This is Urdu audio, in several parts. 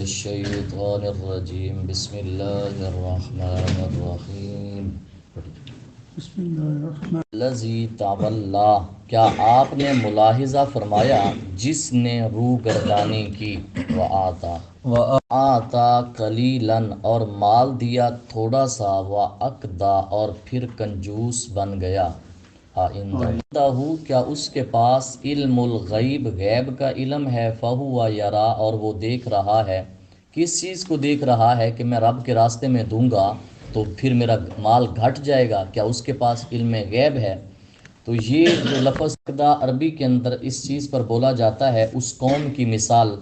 الشیطان الرجیم بسم اللہ الرحمن الرحیم بسم اللہ الرحمن الذی تولا، کیا آپ نے ملاحظہ فرمایا جس نے روح گردانی کی، وآتا قلیلاً اور مال دیا تھوڑا سا، وأکدا اور پھر کنجوس بن گیا، عندہ کیا اس کے پاس علم الغیب غیب کا علم ہے، فہو یرا اور وہ دیکھ رہا ہے، کس چیز کو دیکھ رہا ہے کہ میں رب کے راستے میں دوں گا تو پھر میرا مال گھٹ جائے گا، کیا اس کے پاس علم غیب ہے؟ تو یہ جو لفظ عربی کے اندر اس چیز پر بولا جاتا ہے، اس قوم کی مثال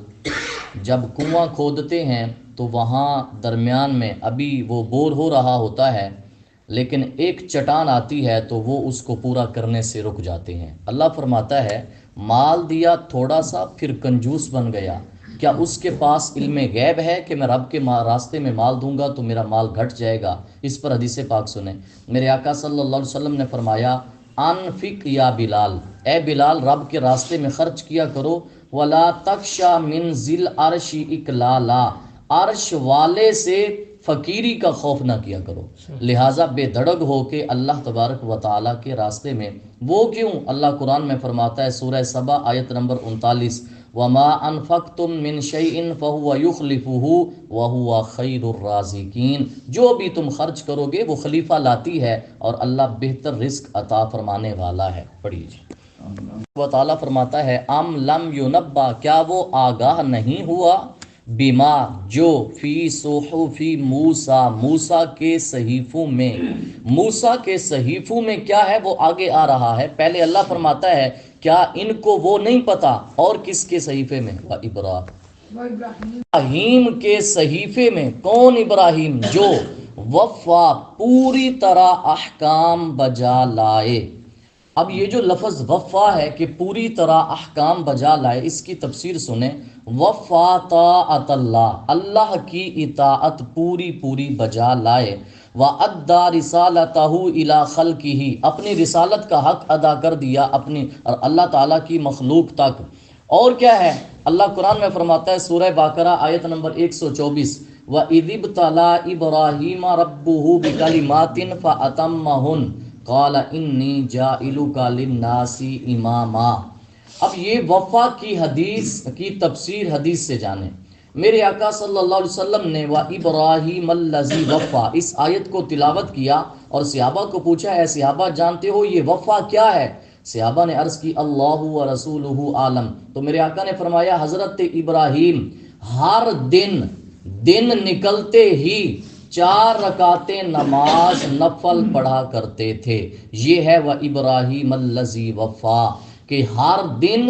جب کنواں کھودتے ہیں تو وہاں درمیان میں ابھی وہ بور ہو رہا ہوتا ہے، لیکن ایک چٹان آتی ہے تو وہ اس کو پورا کرنے سے رک جاتے ہیں۔ اللہ فرماتا ہے مال دیا تھوڑا سا پھر کنجوس بن گیا، کیا اس کے پاس علم غیب ہے کہ میں رب کے راستے میں مال دوں گا تو میرا مال گھٹ جائے گا؟ اس پر حدیث پاک سنیں، میرے آقا صلی اللہ علیہ وسلم نے فرمایا انفق یا بلال، اے بلال رب کے راستے میں خرچ کیا کرو، ولا تخشا من ذل عرش اکلالا، عرش والے سے فقیری کا خوف نہ کیا کرو، لہٰذا بے دھڑک ہو کے اللہ تبارک و تعالیٰ کے راستے میں۔ وہ کیوں؟ اللہ قرآن میں فرماتا ہے سورہ سبا آیت نمبر 39، وما انفقتم من شیء فهو یخلفہ وہو خیر الرازقین، جو بھی تم خرچ کرو گے وہ خلیفہ لاتی ہے اور اللہ بہتر رزق عطا فرمانے والا ہے۔ پڑھیے جی۔ وہ تعالیٰ فرماتا ہے ام لم ینبا، کیا وہ آگاہ نہیں ہوا، بما جو فی صحف موسیٰ، موسیٰ کے صحیفوں میں، موسیٰ کے صحیفوں میں کیا ہے وہ آگے آ رہا ہے۔ پہلے اللہ فرماتا ہے کیا ان کو وہ نہیں پتا، اور کس کے صحیفے میں؟ ابراہیم کے صحیفے میں۔ کون ابراہیم؟ جو وفا پوری طرح احکام بجا لائے۔ اب یہ جو لفظ وفا ہے کہ پوری طرح احکام بجا لائے، اس کی تفسیر سنیں، وفا طاعت اللہ، اللہ کی اطاعت پوری پوری بجا لائے، وَأَدَّى رِسَالَتَهُ إِلَى خَلْقِهِ، اپنی رسالت کا حق ادا کر دیا اپنی اور اللہ تعالیٰ کی مخلوق تک۔ اور کیا ہے؟ اللہ قرآن میں فرماتا ہے سورہ باقرہ آیت نمبر 124، وَإِذِ ابْتَلَىٰ إِبْرَاهِيمَ رَبُّهُ بِكَلِمَاتٍ فَأَتَمَّهُنَّ قَالَ إِنِّي جَاعِلُكَ لِلنَّاسِ إِمَامًا۔ اب یہ وفا کی حدیث کی تفسیر حدیث سے جانیں۔ میرے آقا صلی اللہ علیہ وسلم نے وَإِبْرَاهِيمَ الَّذِي وَفَّى، اس آیت کو تلاوت کیا اور صحابہ کو پوچھا اے صحابہ جانتے ہو یہ وفا کیا ہے؟ صحابہ نے عرض کی اللہ و رسولہ عالم، تو میرے آقا نے فرمایا حضرت ابراہیم ہر دن نکلتے ہی 4 رکعتیں نماز نفل پڑھا کرتے تھے، یہ ہے وَإِبْرَاهِيمَ الَّذِي وَفَّى، کہ ہر دن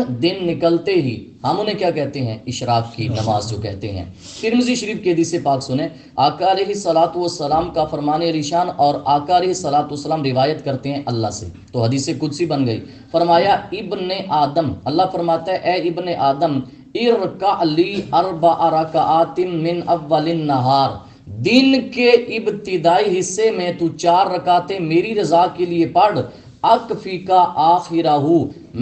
نکلتے ہی، ہم انہیں کیا کہتے ہیں؟ اشراق کی نماز جو کہتے ہیں۔ ترمذی شریف کے حدیث پاک سنیں، آقا علیہ الصلوۃ والسلام کا فرمان ارشان، اور آقا علیہ الصلوۃ والسلام روایت کرتے ہیں اللہ سے، تو حدیث قدسی بن گئی۔ فرمایا ابن آدم، اللہ فرماتا ہے اے ابن آدم ارکع لی 4 رکعات من اول النہار، دن کے ابتدائی حصے میں تو 4 رکعتیں میری رضا کے لیے پڑھ، اکفی کا آخرہ،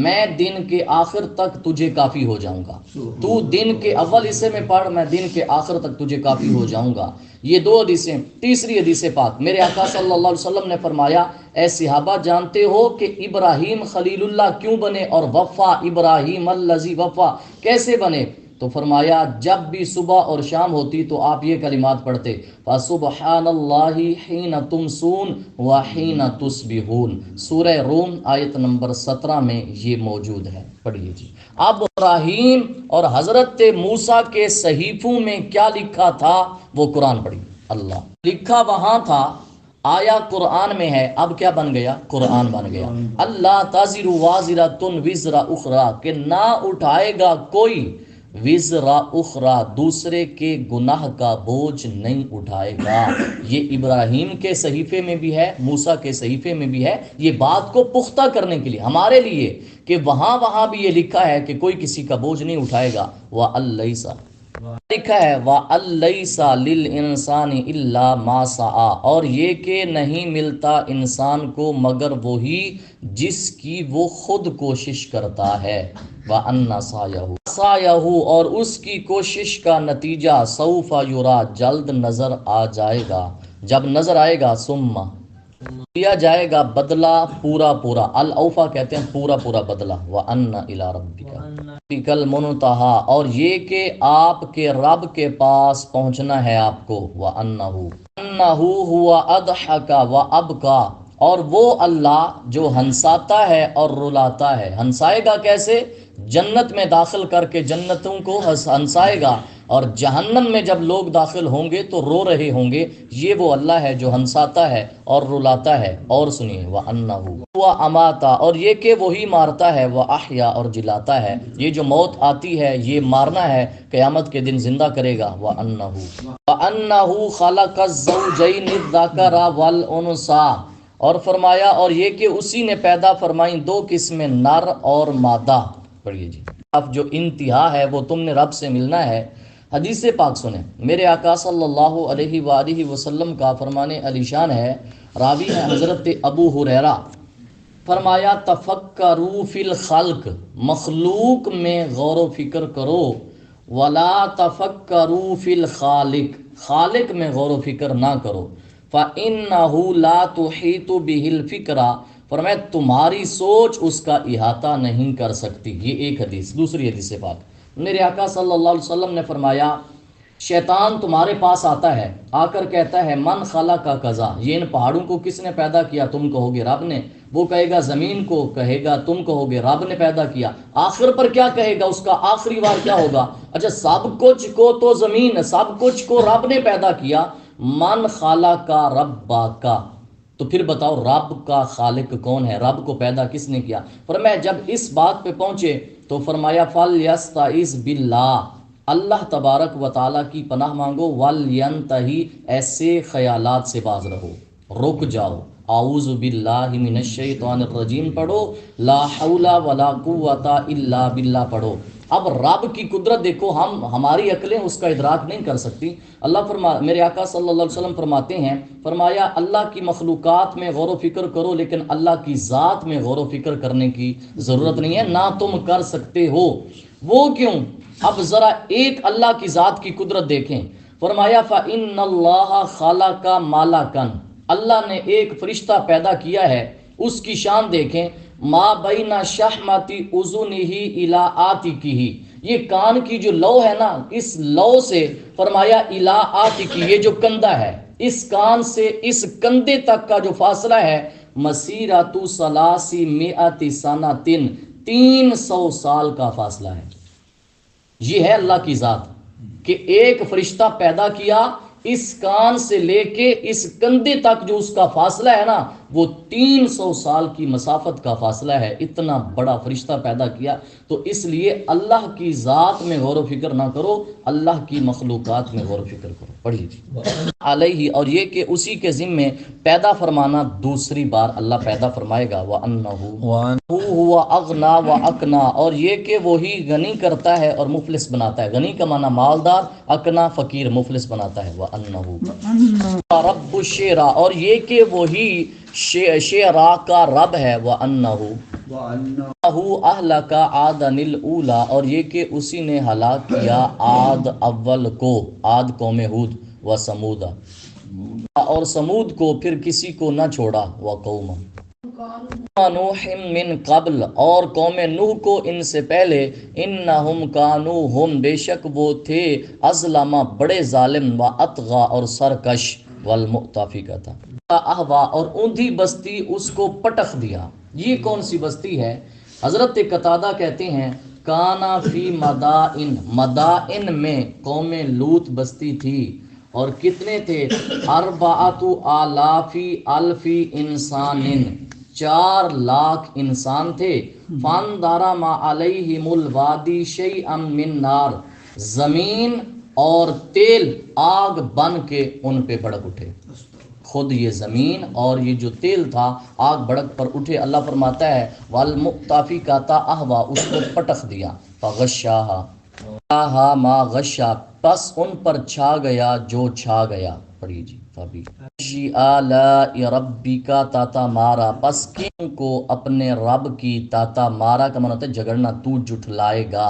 میں دن کے آخر تک تجھے کافی ہو جاؤں گا۔ تو دن کے اول حصے میں پڑھ، میں دن کے آخر تک تجھے کافی ہو جاؤں گا۔ یہ 2 حدیثیں۔ تیسری حدیث پاک، میرے آقا صلی اللہ علیہ وسلم نے فرمایا اے صحابہ جانتے ہو کہ ابراہیم خلیل اللہ کیوں بنے، اور وفا ابراہیم الذی وفا کیسے بنے؟ تو فرمایا جب بھی صبح اور شام ہوتی تو آپ یہ کلمات پڑھتے، فَسُبْحَانَ اللَّهِ حِينَ تُمْسُونَ وَحِينَ تُصْبِحُونَ، سورہ روم آیت نمبر 17 میں یہ موجود ہے۔ پڑھیے جی۔ اب ابراہیم اور حضرت موسیٰ کے صحیفوں میں کیا لکھا تھا وہ قرآن پڑھیے۔ اللہ لکھا وہاں تھا، آیا قرآن میں ہے، اب کیا بن گیا؟ قرآن بن گیا۔ اللہ تزر وازرۃ وزر اخری، کہ نہ اٹھائے گا کوئی وزر اخری، دوسرے کے گناہ کا بوجھ نہیں اٹھائے گا۔ یہ ابراہیم کے صحیفے میں بھی ہے، موسیٰ کے صحیفے میں بھی ہے، یہ بات کو پختہ کرنے کے لیے ہمارے لیے کہ وہاں بھی یہ لکھا ہے کہ کوئی کسی کا بوجھ نہیں اٹھائے گا۔ وَأَلَّيْسَ، لکھا ہے وَأَلَّيْسَ لِلْإِنسَانِ إِلَّا مَا سَعَى، اور یہ کہ نہیں ملتا انسان کو مگر وہی جس کی وہ خود کوشش کرتا ہے۔ وَأَنَّ سَعْيَهُ، سایہو اور اس کی کوشش کا نتیجہ سوف یرا جلد نظر آ جائے گا، جب نظر آئے گا ثم دیا جائے گا بدلہ پورا پورا، الاوفا کہتے ہیں پورا پورا بدلہ، وَأَنَّ إِلَىٰ رَبِّكَ الْمُنْتَهَىٰ اور یہ کہ آپ کے رب کے پاس پہنچنا ہے آپ کو، وَأَنَّهُ هُوَ أَضْحَكَ وَأَبْكَىٰ اور وہ اللہ جو ہنساتا ہے اور رلاتا ہے۔ ہنسائے گا کیسے؟ جنت میں داخل کر کے جنتوں کو ہنسائے گا، اور جہنم میں جب لوگ داخل ہوں گے تو رو رہے ہوں گے۔ یہ وہ اللہ ہے جو ہنساتا ہے اور رلاتا ہے۔ اور سنیے وَأَنَّهُ وَأَمَاتَ اور یہ کہ وہی مارتا ہے، وَأَحْيَا اور جلاتا ہے۔ یہ جو موت آتی ہے یہ مارنا ہے، قیامت کے دن زندہ کرے گا۔ وَأَنَّهُ خَلَقَ الزَّوْجَيْنِ الذَّكَرَ وَالْأُنثَىٰ اور فرمایا اور یہ کہ اسی نے پیدا فرمائیں دو قسمیں، نر اور مادہ۔ پڑھیے جی، اب جو انتہا ہے وہ تم نے رب سے ملنا ہے۔ حدیث پاک سنیں، میرے آقا صلی اللہ علیہ وآلہ وسلم کا فرمان علی شان ہے، راوی ہے حضرت ابو ہریرہ، فرمایا تفکروا فی الخلق مخلوق میں غور و فکر کرو، ولا تفکروا فی الخالق خالق میں غور و فکر نہ کرو، فإنہ لا تحیط بہ الفکرہ فرمایا تمہاری سوچ اس کا احاطہ نہیں کر سکتی۔ یہ ایک حدیث۔ دوسری حدیث پاک میرے آقا صلی اللہ علیہ وسلم نے فرمایا شیطان تمہارے پاس آتا ہے، آ کر کہتا ہے من خلق کا قضا، یہ ان پہاڑوں کو کس نے پیدا کیا؟ تم کہو گے رب نے۔ وہ کہے گا زمین کو، کہے گا تم کہو گے رب نے پیدا کیا۔ آخر پر کیا کہے گا؟ اس کا آخری وار کیا ہوگا؟ اچھا سب کچھ کو تو زمین، سب کچھ کو رب نے پیدا کیا، من خالق کا ربا کا، تو پھر بتاؤ رب کا خالق کون ہے؟ رب کو پیدا کس نے کیا؟ فرمایا جب اس بات پہ پہنچے تو فرمایا فَلْيَسْتَعِذْ بِاللَّهِ اللہ تبارک و تعالیٰ کی پناہ مانگو، وَلْيَنْتَهِ ایسے خیالات سے باز رہو، رک جاؤ، اعوذ باللہ من الشیطان الرجیم پڑھو، لا حول ولا قوت الا باللہ پڑھو۔ اب رب کی قدرت دیکھو، ہماری عقلیں اس کا ادراک نہیں کر سکتی۔ اللہ میرے آقا صلی اللہ علیہ وسلم فرماتے ہیں، فرمایا اللہ کی مخلوقات میں غور و فکر کرو، لیکن اللہ کی ذات میں غور و فکر کرنے کی ضرورت نہیں ہے، نہ تم کر سکتے ہو۔ وہ کیوں؟ اب ذرا ایک اللہ کی ذات کی قدرت دیکھیں۔ فرمایا فَإِنَّ اللَّهَ خَلَقَ مَلَكًا اللہ نے ایک فرشتہ پیدا کیا ہے، اس کی شان دیکھیں، ما بین شحمتی اذنہ الی عاتقہ یہ کان کی جو لو ہے نا، اس لو سے فرمایا الی عاتقہ یہ جو کندھا ہے، اس کان سے اس کندھے تک کا جو فاصلہ ہے، مسیرۃ ثلاثی مئۃ سنۃ 300 سال کا فاصلہ ہے۔ یہ ہے اللہ کی ذات کہ ایک فرشتہ پیدا کیا، اس کان سے لے کے اس کندھے تک جو اس کا فاصلہ ہے نا، وہ 300 سال کی مسافت کا فاصلہ ہے۔ اتنا بڑا فرشتہ پیدا کیا، تو اس لیے اللہ کی ذات میں غور و فکر نہ کرو، اللہ کی مخلوقات میں غور و فکر کرو۔ پڑھیے جی علیہ اور یہ کہ اسی کے ذمے پیدا فرمانا دوسری بار اللہ پیدا فرمائے گا، وَأَنَّهُ هُوَ أَغْنَى وَأَقْنَى اور یہ کہ وہی غنی کرتا ہے اور مفلس بناتا ہے۔ غنی کا معنی مالدار، اقنا فقیر، مفلس بناتا ہے۔ وَأَنَّهُ رب الشعراء اور یہ کہ وہی شعراء کا رب ہے۔ وَأَنَّهُ أَهْلَكَ عَادًا الْأُولَىٰ اور یہ کہ اسی نے ہلاک کیا عاد اول کو، عاد قوم ہود، وَثَمُودَ اور سمود کو پھر کسی کو نہ چھوڑا، وَقَوْمَ نوح من قبل اور قوم نوح کو ان سے پہلے، انہم کانوا ہم بے شک وہ تھے، اظلم بڑے ظالم، واطغى اور سرکش، والمؤتفکۃ اہوا اور اوندھی بستی اس کو پٹخ دیا۔ یہ کون سی بستی ہے؟ حضرت قتادہ کہتے ہیں کانا فی مدائن، مدائن میں قوم لوط بستی تھی، اور کتنے تھے؟ 4,000 الف انسان، 4 لاکھ انسان تھے۔ فاندارا ما علیہم الوادی شیئا من نار زمین اور تیل آگ بن کے ان پہ بھڑک اٹھے۔ خود یہ زمین اور یہ جو تیل تھا آگ بھڑک پر اٹھے۔ اللہ فرماتا ہے والمؤتفکۃ اہوا اس کو پٹخ دیا، فغشاہا ما غشا پس ان پر چھا گیا جو چھا گیا۔ پڑھیے جی فبی آلاء ربک تتمارا پس کن کو اپنے رب کی تتمارا کا معنی ہوتا ہے جھگڑنا، تو جھٹلائے گا،